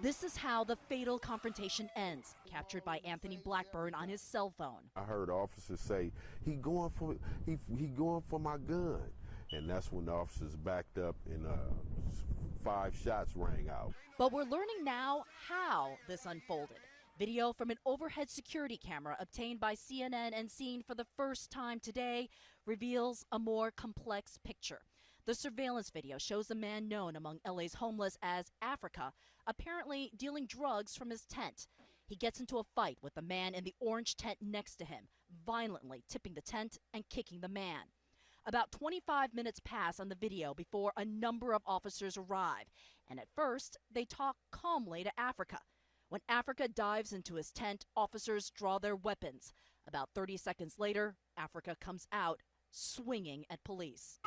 This is how the fatal confrontation ends, captured by Anthony Blackburn on his cell phone. I heard officers say, he going for my gun. And that's when the officers backed up and 5 shots rang out. But we're learning now how this unfolded. Video from an overhead security camera obtained by CNN and seen for the first time today reveals a more complex picture. The surveillance video shows a man known among LA's homeless as Africa apparently dealing drugs from his tent. He gets into a fight with the man in the orange tent next to him, violently tipping the tent and kicking the man. About 25 minutes pass on the video before a number of officers arrive, and at first they talk calmly to Africa. When Africa dives into his tent, officers draw their weapons. About 30 seconds later, Africa comes out, swinging at police.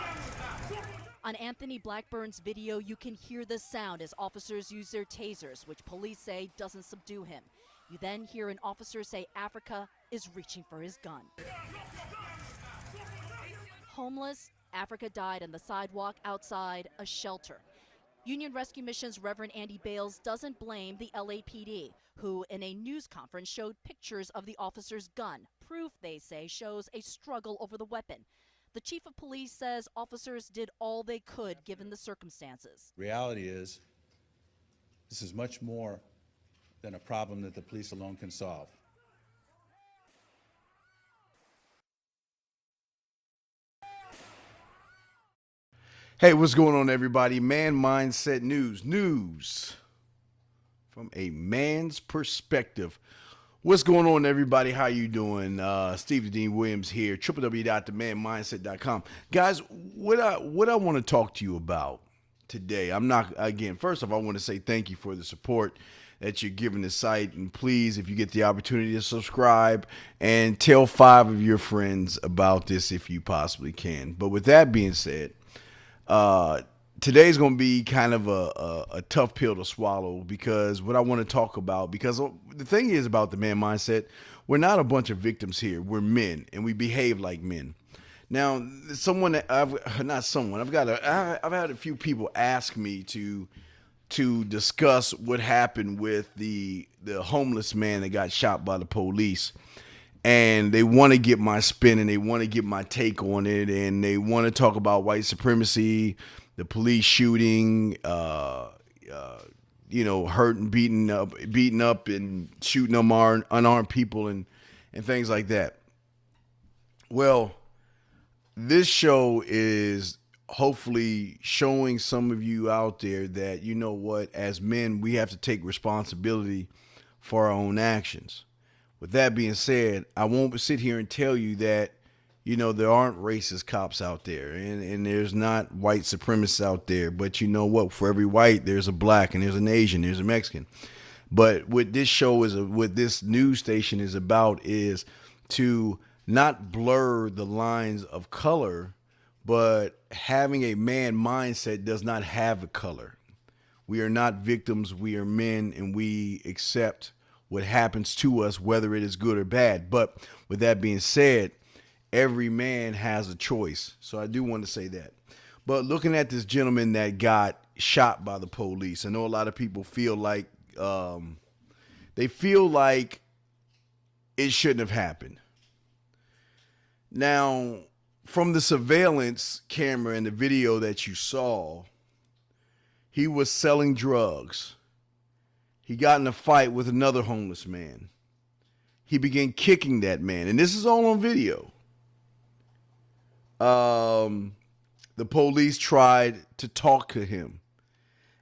On Anthony Blackburn's video, you can hear the sound as officers use their tasers, which police say doesn't subdue him. You then hear an officer say Africa is reaching for his gun. Homeless, Africa died on the sidewalk outside a shelter. Union Rescue Mission's Reverend Andy Bales doesn't blame the LAPD, who in a news conference showed pictures of the officer's gun. Proof, they say, shows a struggle over the weapon. The chief of police says officers did all they could given the circumstances. Reality is, this is much more than a problem that the police alone can solve. Hey, what's going on, everybody? Man Mindset News from a man's perspective. What's going on, everybody? How you doing? Steve Dean Williams here, www.themanmindset.com. Guys, what I want to talk to you about today, first off, I want to say thank you for the support that you're giving the site. And please, if you get the opportunity to subscribe and tell 5 of your friends about this if you possibly can. But with that being said, today's going to be kind of a tough pill to swallow, because what I want to talk about, because the thing is about the man mindset, we're not a bunch of victims here. We're men, and we behave like men. Now, I've had a few people ask me to discuss what happened with the homeless man that got shot by the police. And they want to get my spin, and they want to get my take on it, and they want to talk about white supremacy, the police shooting, hurting, beating up, and shooting unarmed people, and things like that. Well, this show is hopefully showing some of you out there that, you know what, as men, we have to take responsibility for our own actions. With that being said, I won't sit here and tell you that, there aren't racist cops out there, and there's not white supremacists out there. But you know what? For every white, there's a black, and there's an Asian, there's a Mexican. But what this show what this news station is about is to not blur the lines of color, but having a man mindset does not have a color. We are not victims. We are men, and we accept what happens to us, whether it is good or bad. But with that being said, every man has a choice. So I do want to say that. But looking at this gentleman that got shot by the police, I know a lot of people feel like it shouldn't have happened. Now, from the surveillance camera and the video that you saw, he was selling drugs. He got in a fight with another homeless man. He began kicking that man, and this is all on video. The police tried to talk to him.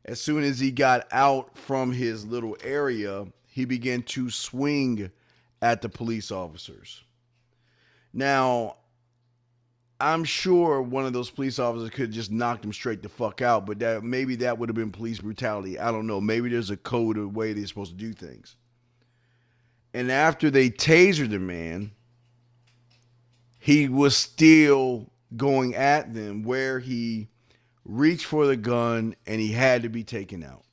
As soon as he got out from his little area, he began to swing at the police officers. Now, I'm sure one of those police officers could have just knocked him straight the fuck out, but maybe that would have been police brutality. I don't know. Maybe there's a code or way they're supposed to do things. And after they tasered the man, he was still going at them, where he reached for the gun and he had to be taken out.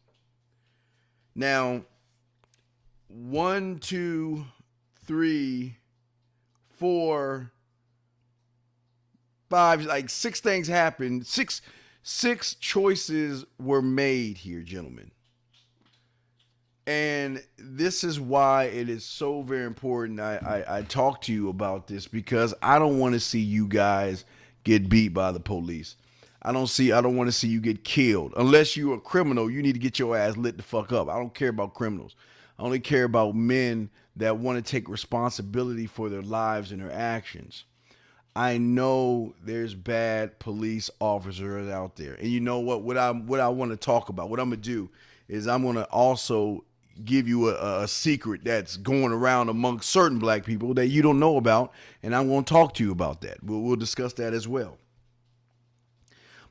Now, 1, 2, 3, 4, 5, like 6 things happened. Six choices were made here, gentlemen. And this is why it is so very important I talk to you about this, because I don't want to see you guys get beat by the police. I don't want to see you get killed. Unless you're a criminal, you need to get your ass lit the fuck up. I don't care about criminals. I only care about men that want to take responsibility for their lives and their actions. I know there's bad police officers out there. And you know what I want to talk about, what I'm going to do is I'm going to also give you a secret that's going around amongst certain black people that you don't know about, and I'm going to talk to you about that. We'll discuss that as well.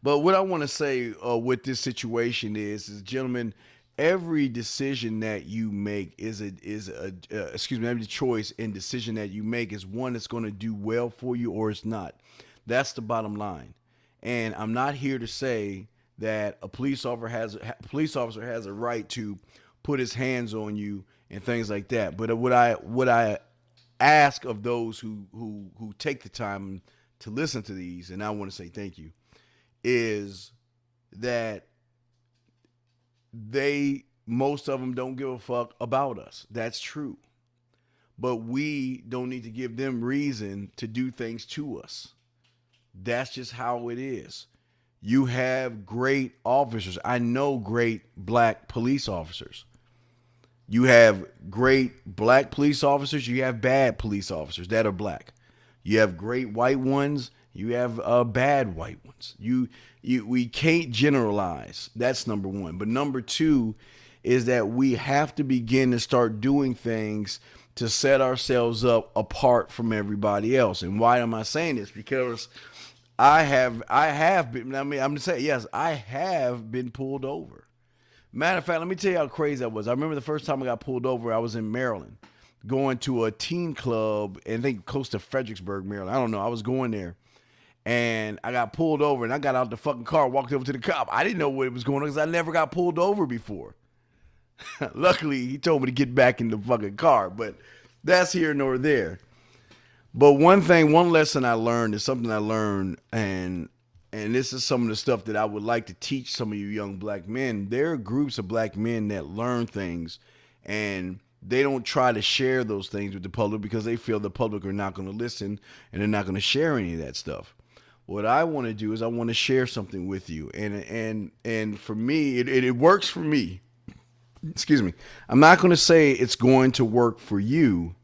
But what I want to say with this situation is, gentlemen, every decision that you make every choice and decision that you make is one that's going to do well for you or it's not. That's the bottom line. And I'm not here to say that a police officer has a right to put his hands on you and things like that. But what I ask of those who take the time to listen to these, and I want to say thank you, is that most of them don't give a fuck about us. That's true. But we don't need to give them reason to do things to us. That's just how it is. You have great officers. I know great black police officers. You have great black police officers. You have bad police officers that are black. You have great white ones. You have bad white ones. We can't generalize. That's number one. But number two is that we have to begin to start doing things to set ourselves up apart from everybody else. And why am I saying this? Because I have been, I'm going to say, yes, I have been pulled over. Matter of fact, let me tell you how crazy that was. I remember the first time I got pulled over, I was in Maryland going to a teen club, and I think close to Fredericksburg, Maryland. I don't know. I was going there. And I got pulled over, and I got out the fucking car, walked over to the cop. I didn't know what was going on because I never got pulled over before. Luckily, he told me to get back in the fucking car, but that's here nor there. But one lesson I learned is something I learned, and this is some of the stuff that I would like to teach some of you young black men. There are groups of black men that learn things, and they don't try to share those things with the public because they feel the public are not going to listen and they're not going to share any of that stuff. What I want to do is I want to share something with you, and for me, it works for me. Excuse me. I'm not going to say it's going to work for you,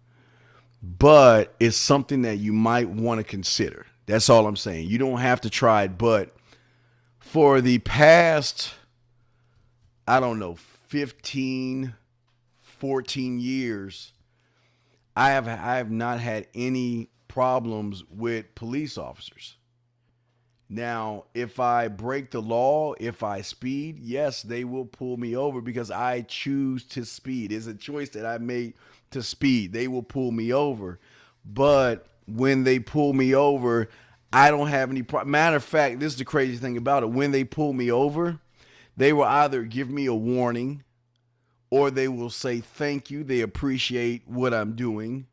but it's something that you might want to consider. That's all I'm saying. You don't have to try it, but for the past, 15, 14 years, I have not had any problems with police officers. Now, if I break the law, if I speed, yes, they will pull me over because I choose to speed. It's a choice that I made to speed. They will pull me over. But when they pull me over, I don't have any problem. Matter of fact, this is the crazy thing about it. When they pull me over, they will either give me a warning or they will say thank you. They appreciate what I'm doing.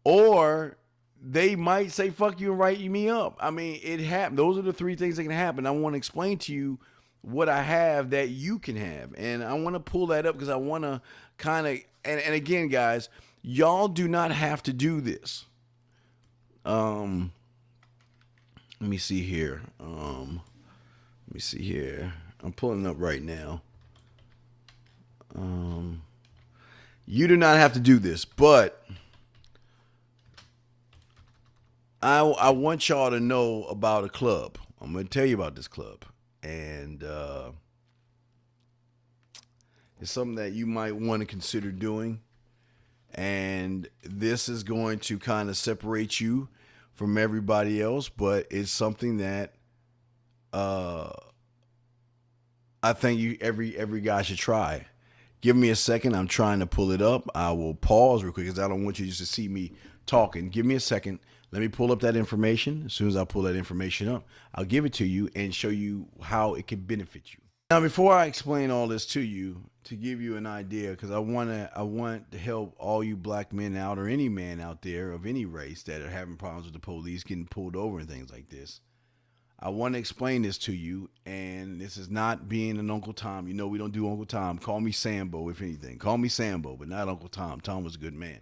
Or they might say fuck you and write me up. I mean, it happened. Those are the three things that can happen. I want to explain to you what I have that you can have. And I want to pull that up because I want to kind of, and again, guys, y'all do not have to do this. Let me see here. I'm pulling it up right now. You do not have to do this, but I want y'all to know about a club. I'm going to tell you about this club. And it's something that you might want to consider doing. And this is going to kind of separate you from everybody else, but it's something that I think every guy should try. Give me a second. I'm trying to pull it up. I will pause real quick because I don't want you just to see me talking. Give me a second. Let me pull up that information. As soon as I pull that information up, I'll give it to you and show you how it can benefit you. Now, before I explain all this to you, to give you an idea, because I want to help all you black men out, or any man out there of any race that are having problems with the police, getting pulled over and things like this. I want to explain this to you, and this is not being an Uncle Tom. You know we don't do Uncle Tom. Call me Sambo, if anything. Call me Sambo, but not Uncle Tom. Tom was a good man.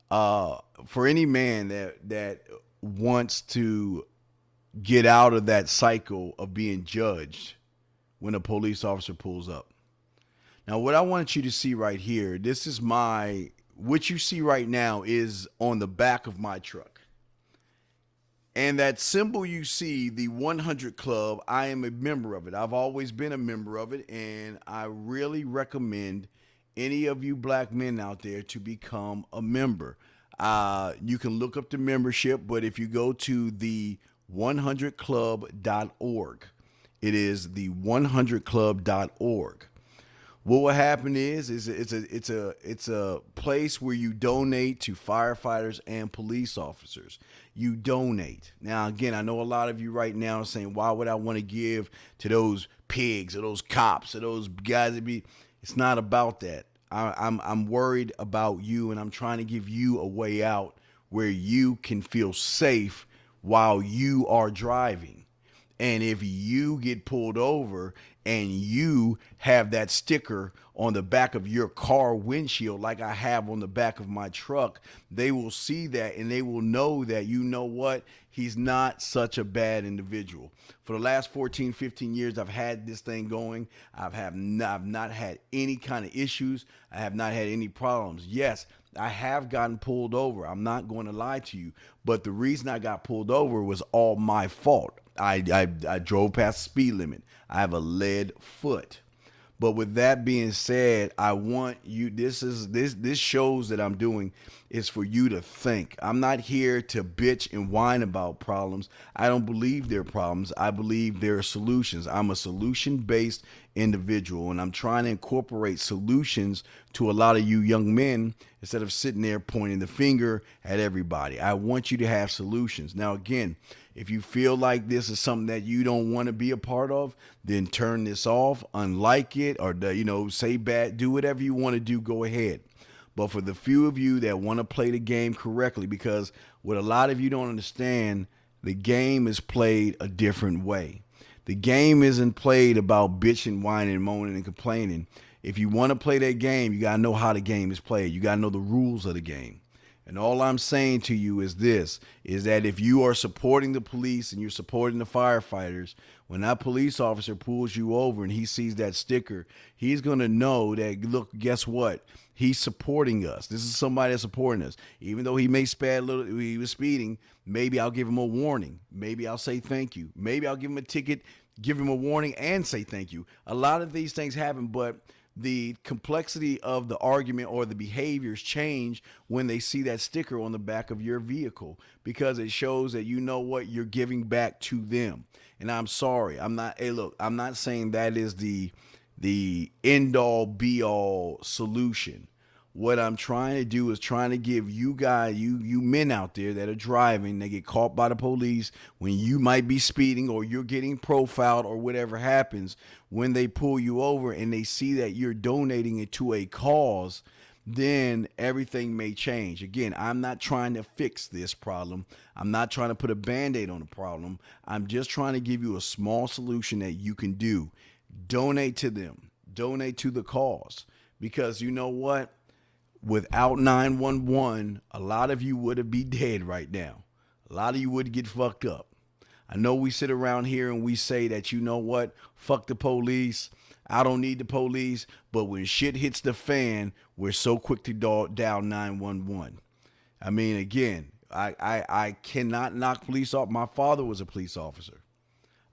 For any man that wants to get out of that cycle of being judged when a police officer pulls up. Now, what I want you to see right here, what you see right now is on the back of my truck. And that symbol you see, the 100 Club, I am a member of it. I've always been a member of it, and I really recommend any of you black men out there to become a member. You can look up the membership, but if you go to the 100club.org, it is the 100club.org. What will happen is it's a place where you donate to firefighters and police officers. You donate. Now, again, I know a lot of you right now are saying, why would I want to give to those pigs or those cops or those guys that be? It's not about that. I'm worried about you, and I'm trying to give you a way out where you can feel safe while you are driving. And if you get pulled over and you have that sticker on the back of your car windshield like I have on the back of my truck, they will see that and they will know that, you know what, he's not such a bad individual. For the last 14, 15 years, I've had this thing going. I've not had any kind of issues. I have not had any problems. Yes, I have gotten pulled over. I'm not going to lie to you. But the reason I got pulled over was all my fault. I drove past the speed limit. I have a lead foot. But with that being said, I want you, this shows that I'm doing is for you to think. I'm not here to bitch and whine about problems. I don't believe they're problems. I believe they're solutions. I'm a solution-based individual, and I'm trying to incorporate solutions to a lot of you young men instead of sitting there pointing the finger at everybody. I want you to have solutions. Now, again, if you feel like this is something that you don't want to be a part of, then turn this off, unlike it, or say bad, do whatever you want to do, go ahead. But for the few of you that want to play the game correctly, because what a lot of you don't understand, the game is played a different way. The game isn't played about bitching, whining, moaning, and complaining. If you want to play that game, you got to know how the game is played. You got to know the rules of the game. And all I'm saying to you is this, is that if you are supporting the police and you're supporting the firefighters, when that police officer pulls you over and he sees that sticker, he's going to know that, look, guess what? He's supporting us. This is somebody that's supporting us. Even though he may he was speeding, maybe I'll give him a warning. Maybe I'll say thank you. Maybe I'll give him a ticket, give him a warning, and say thank you. A lot of these things happen, but the complexity of the argument or the behaviors change when they see that sticker on the back of your vehicle, because it shows that, you know what, you're giving back to them. And I'm sorry, I'm not saying that is the end all be all solution. What I'm trying to do is trying to give you guys, you men out there that are driving, they get caught by the police when you might be speeding or you're getting profiled or whatever happens, when they pull you over and they see that you're donating it to a cause, then everything may change. Again, I'm not trying to fix this problem. I'm not trying to put a Band-Aid on the problem. I'm just trying to give you a small solution that you can do. Donate to them. Donate to the cause. Because you know what? Without 911, a lot of you would be dead right now. A lot of you would get fucked up. I know we sit around here and we say that, you know what, fuck the police, I don't need the police, but when shit hits the fan, we're so quick to dial 911. I mean, again, I cannot knock police off. My father was a police officer.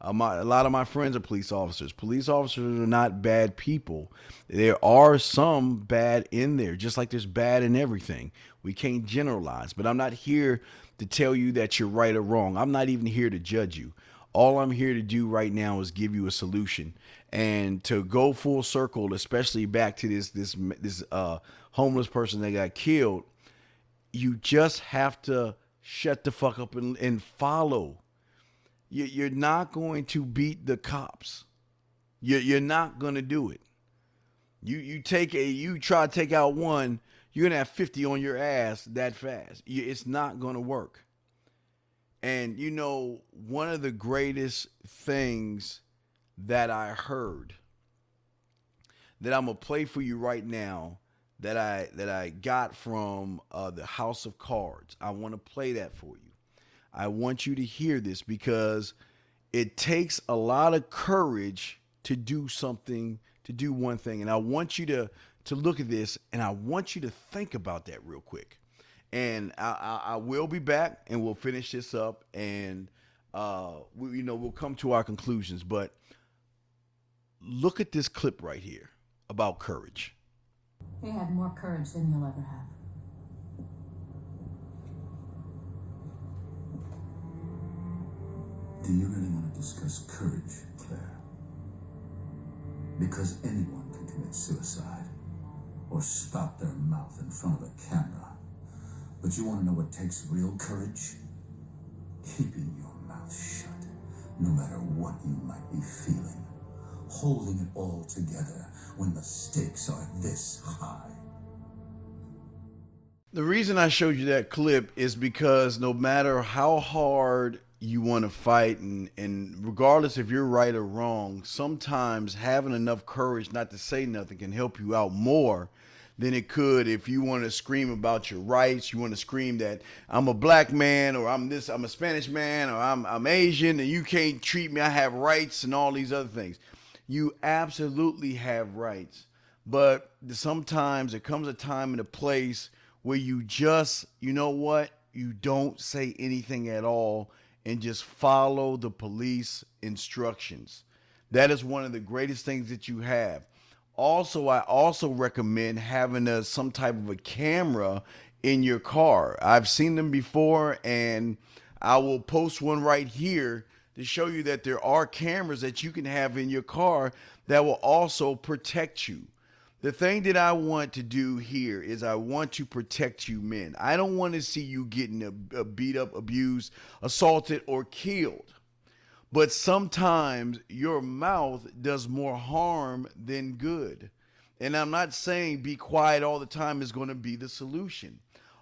A lot of my friends are police officers. Police officers are not bad people. There are some bad in there, just like there's bad in everything. We can't generalize, but I'm not here to tell you that you're right or wrong. I'm not even here to judge you. All I'm here to do right now is give you a solution. And to go full circle, especially back to this homeless person that got killed, you just have to shut the fuck up and follow. You're not going to beat the cops. You're not going to do it. You try to take out one, you're going to have 50 on your ass that fast. It's not going to work. And you know, one of the greatest things that I heard that I'm gonna play for you right now that I got from the House of Cards. I want to play that for you. I want you to hear this because it takes a lot of courage to do something, to do one thing. And I want you to look at this, and I want you to think about that real quick. And I will be back, and we'll finish this up, and we'll come to our conclusions. But look at this clip right here about courage. You have more courage than you'll ever have. Do you really want to discuss courage, Claire? Because anyone can commit suicide or stop their mouth in front of a camera. But you want to know what takes real courage? Keeping your mouth shut, no matter what you might be feeling. Holding it all together when the stakes are this high. The reason I showed you that clip is because no matter how hard you want to fight, and regardless if you're right or wrong, sometimes having enough courage not to say nothing can help you out more than it could if you want to scream about your rights. You want to scream that I'm a black man, or I'm a Spanish man, or I'm Asian, and you can't treat me, I have rights, and all these other things. You absolutely have rights. But sometimes there comes a time and a place where you just, you know what, you don't say anything at all and just follow the police instructions. That is one of the greatest things that you have. Also, I also recommend having some type of a camera in your car. I've seen them before, and I will post one right here to show you that there are cameras that you can have in your car that will also protect you. The thing that I want to do here is I want to protect you men. I don't want to see you getting beat up, abused, assaulted, or killed. But sometimes your mouth does more harm than good. And I'm not saying be quiet all the time is going to be the solution.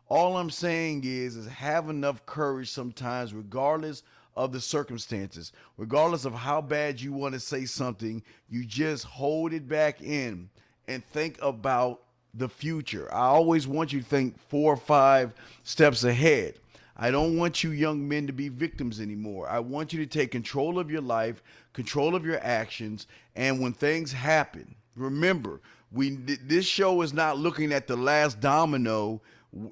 All I'm saying is have enough courage sometimes, regardless of the circumstances, regardless of how bad you want to say something, you just hold it back in and think about the future. I always want you to think 4 or 5 steps ahead. I don't want you young men to be victims anymore. I want you to take control of your life, control of your actions, and when things happen, remember, this show is not looking at the last domino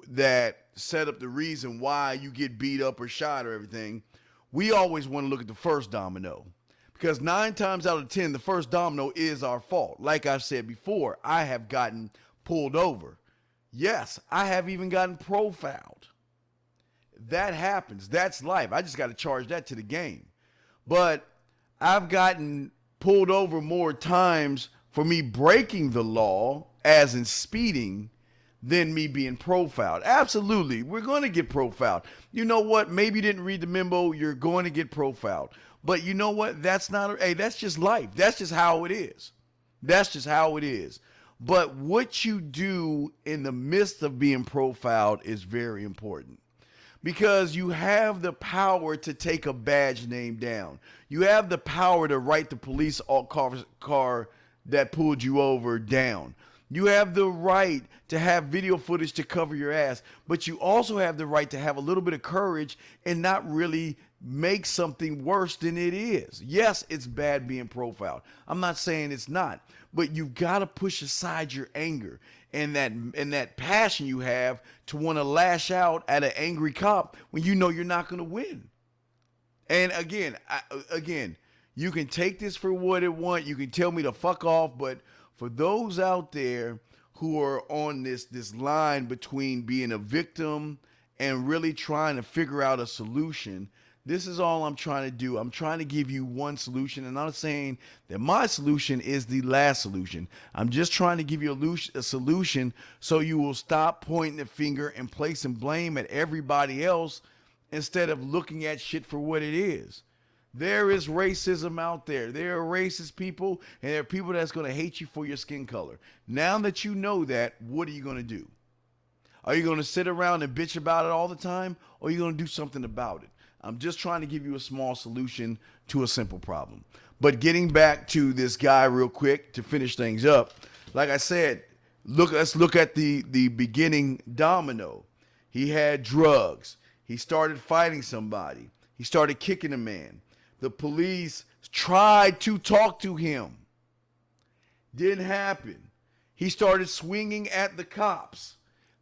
that set up the reason why you get beat up or shot or everything. We always want to look at the first domino, because 9 times out of 10, the first domino is our fault. Like I've said before, I have gotten pulled over. Yes, I have even gotten profiled. That happens. That's life. I just got to charge that to the game. But I've gotten pulled over more times for me breaking the law, as in speeding, than me being profiled. Absolutely. We're going to get profiled. You know what? Maybe you didn't read the memo. You're going to get profiled. But you know what? That's just life. That's just how it is. That's just how it is. But what you do in the midst of being profiled is very important, because you have the power to take a badge name down. You have the power to write the police car that pulled you over down. You have the right to have video footage to cover your ass, but you also have the right to have a little bit of courage and not really make something worse than it is. Yes, it's bad being profiled. I'm not saying it's not, but you've got to push aside your anger and that passion you have to want to lash out at an angry cop when you know you're not going to win. And again, you can take this for what it wants. You can tell me to fuck off, but for those out there who are on this line between being a victim and really trying to figure out a solution, this is all I'm trying to do. I'm trying to give you one solution, and I'm not saying that my solution is the last solution. I'm just trying to give you a solution so you will stop pointing the finger and placing blame at everybody else instead of looking at shit for what it is. There is racism out there. There are racist people, and there are people that's going to hate you for your skin color. Now that you know that, what are you going to do? Are you going to sit around and bitch about it all the time, or are you going to do something about it? I'm just trying to give you a small solution to a simple problem. But getting back to this guy real quick to finish things up, like I said, let's look at the beginning domino. He had drugs. He started fighting somebody. He started kicking a man. The police tried to talk to him. Didn't happen. He started swinging at the cops.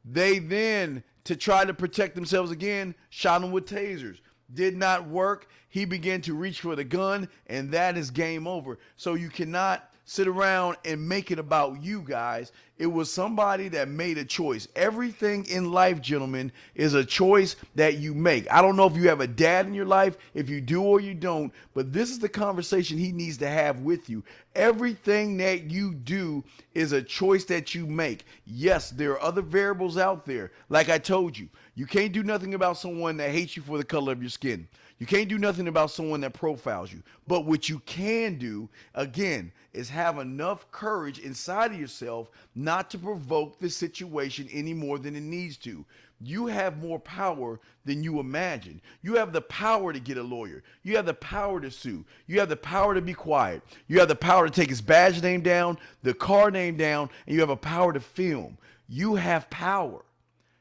They then, to try to protect themselves again, shot him with tasers. Did not work. He began to reach for the gun, and that is game over. So you cannot sit around and make it about you guys. It was somebody that made a choice. Everything in life, gentlemen, is a choice that you make. I don't know if you have a dad in your life, if you do or you don't, but this is the conversation he needs to have with you. Everything that you do is a choice that you make. Yes, there are other variables out there. Like I told you, you can't do nothing about someone that hates you for the color of your skin. You can't do nothing about someone that profiles you. But what you can do, again, is have enough courage inside of yourself not to provoke the situation any more than it needs to. You have more power than you imagine. You have the power to get a lawyer. You have the power to sue. You have the power to be quiet. You have the power to take his badge name down, the car name down, and you have a power to film. You have power.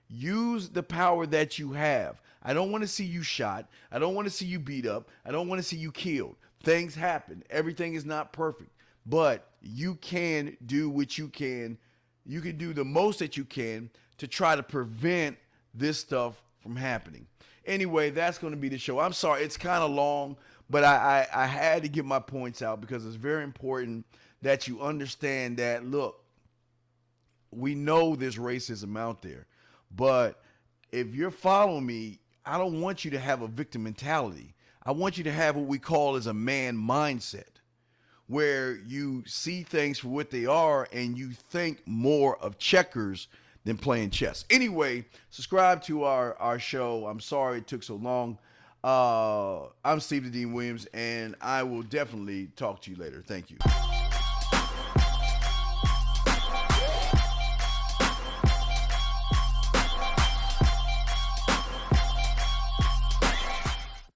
Use the power that you have. I don't want to see you shot. I don't want to see you beat up. I don't want to see you killed. Things happen. Everything is not perfect. But you can do what you can. You can do the most that you can to try to prevent this stuff from happening. Anyway, that's going to be the show. I'm sorry, it's kind of long, but I had to get my points out because it's very important that you understand that, look, we know there's racism out there, but if you're following me, I don't want you to have a victim mentality. I want you to have what we call as a man mindset, where you see things for what they are and you think more of checkers than playing chess. Anyway, subscribe to our show. I'm sorry it took so long. I'm Steve the Dean Williams, and I will definitely talk to you later. Thank you.